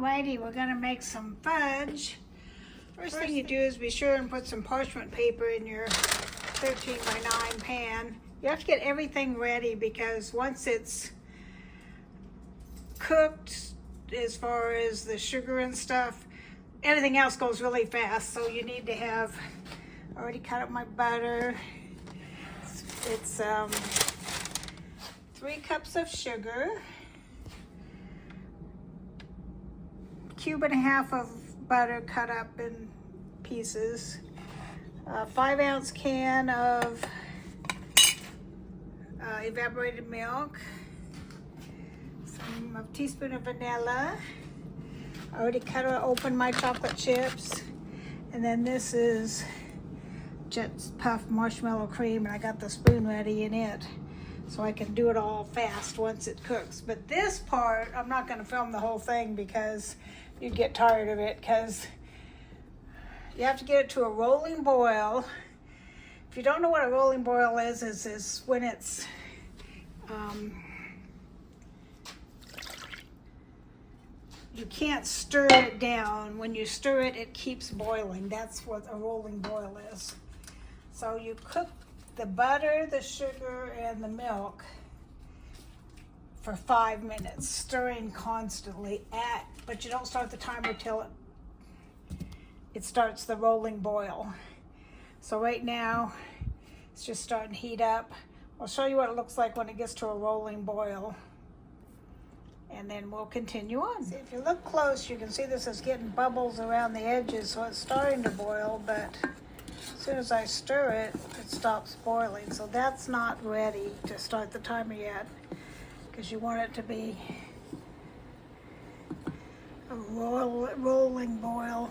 Alrighty, we're gonna make some fudge. First thing you do is be sure and put some parchment paper in your 13 by 9 pan. You have to get everything ready because once it's cooked, as far as the sugar and stuff, everything else goes really fast. So you need to have, I already cut up my butter. It's 3 cups of sugar, 1.5 cubes of butter cut up in pieces, a 5-ounce can of evaporated milk, a teaspoon of vanilla. I already cut open my chocolate chips, and then this is Jet's Puff marshmallow cream, and I got the spoon ready in it so I can do it all fast once it cooks. But this part, I'm not going to film the whole thing because you'd get tired of it, because you have to get it to a rolling boil. If you don't know what a rolling boil is when it's you can't stir it down. When you stir it, it keeps boiling. That's what a rolling boil is. So you cook the butter, the sugar, and the milk for 5 minutes, stirring constantly but you don't start the timer till it starts the rolling boil. So right now, it's just starting to heat up. I'll show you what it looks like when it gets to a rolling boil, and then we'll continue on. See, if you look close, you can see this is getting bubbles around the edges, so it's starting to boil, but as soon as I stir it, it stops boiling. So that's not ready to start the timer yet, because you want it to be a rolling boil,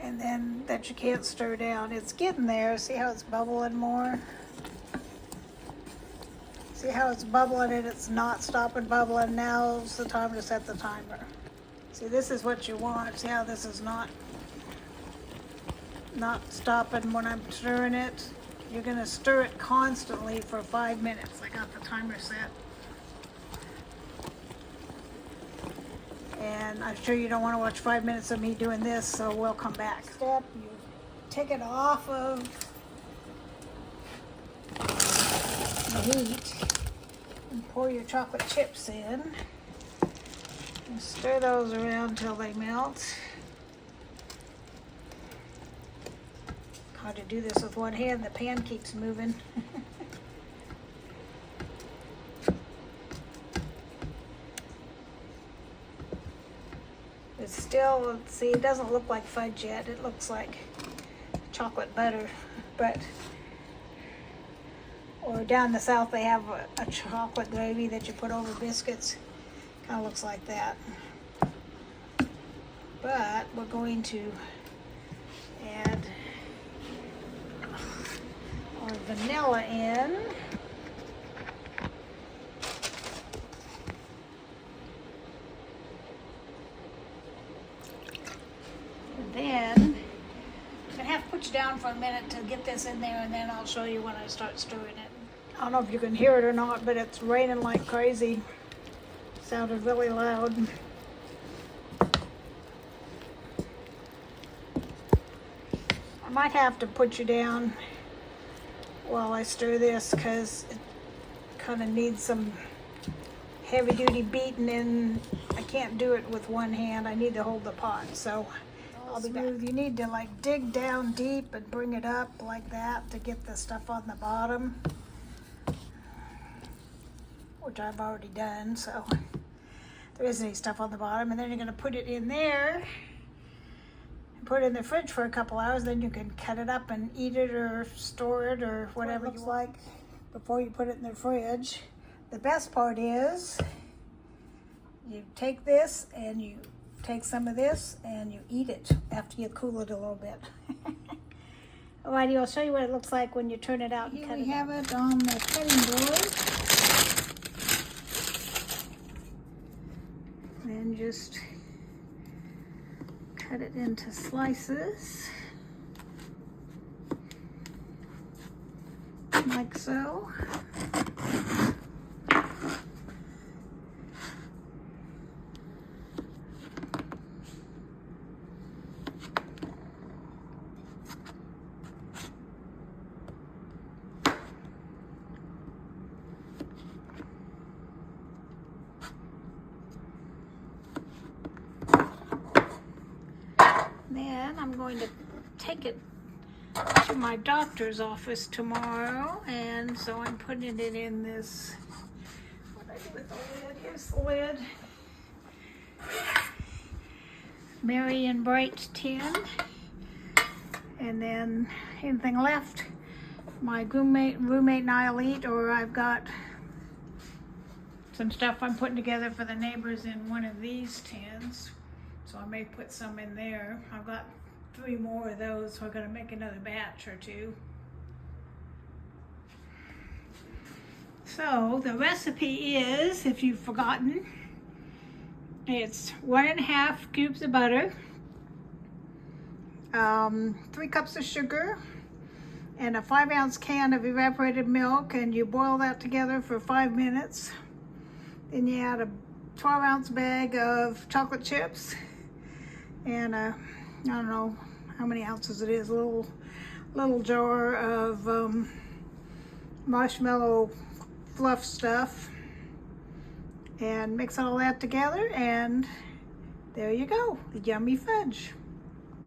and then that you can't stir down. It's getting there. See how it's bubbling more? See how it's bubbling and it's not stopping bubbling? Now's the time to set the timer. See, this is what you want. See how this is not stopping when I'm stirring it? You're gonna stir it constantly for 5 minutes. I got the timer set. And I'm sure you don't want to watch 5 minutes of me doing this, so we'll come back. Step, you take it off of the heat and pour your chocolate chips in. And stir those around till they melt. Hard to do this with one hand, the pan keeps moving. It's still, see, it doesn't look like fudge yet. It looks like chocolate butter, or down in the South they have a chocolate gravy that you put over biscuits. Kind of looks like that. But we're going to add our vanilla in. Then I'm gonna have to put you down for a minute to get this in there, and then I'll show you when I start stirring it. I don't know if you can hear it or not, but it's raining like crazy. Sounded really loud. I might have to put you down while I stir this, because it kind of needs some heavy duty beating in. I can't do it with one hand. I need to hold the pot, so I'll be back. You need to like dig down deep and bring it up like that to get the stuff on the bottom, which I've already done, so there isn't any stuff on the bottom. And then you're gonna put it in there and put it in the fridge for a couple hours. Then you can cut it up and eat it or store it or whatever you like before you put it in the fridge. The best part is you take this and you take some of this and you eat it after you cool it a little bit. Alrighty, I'll show you what it looks like when you turn it out and cut it. Here we have it on the cutting board. And just cut it into slices, like so. going to take it to my doctor's office tomorrow, and so I'm putting it in this, what I do with the lid, here's the lid, Merry and Bright tin, and then anything left, my roommate and I'll eat, or I've got some stuff I'm putting together for the neighbors in one of these tins, so I may put some in there. I've got 3 more of those, so I'm gonna make another batch or 2. So the recipe is, if you've forgotten, it's 1½ cubes of butter, 3 cups of sugar, and a 5-ounce can of evaporated milk, and you boil that together for 5 minutes. Then you add a 12-ounce bag of chocolate chips, and I don't know how many ounces it is, a little jar of marshmallow fluff stuff, and mix all that together, and there you go, the yummy fudge.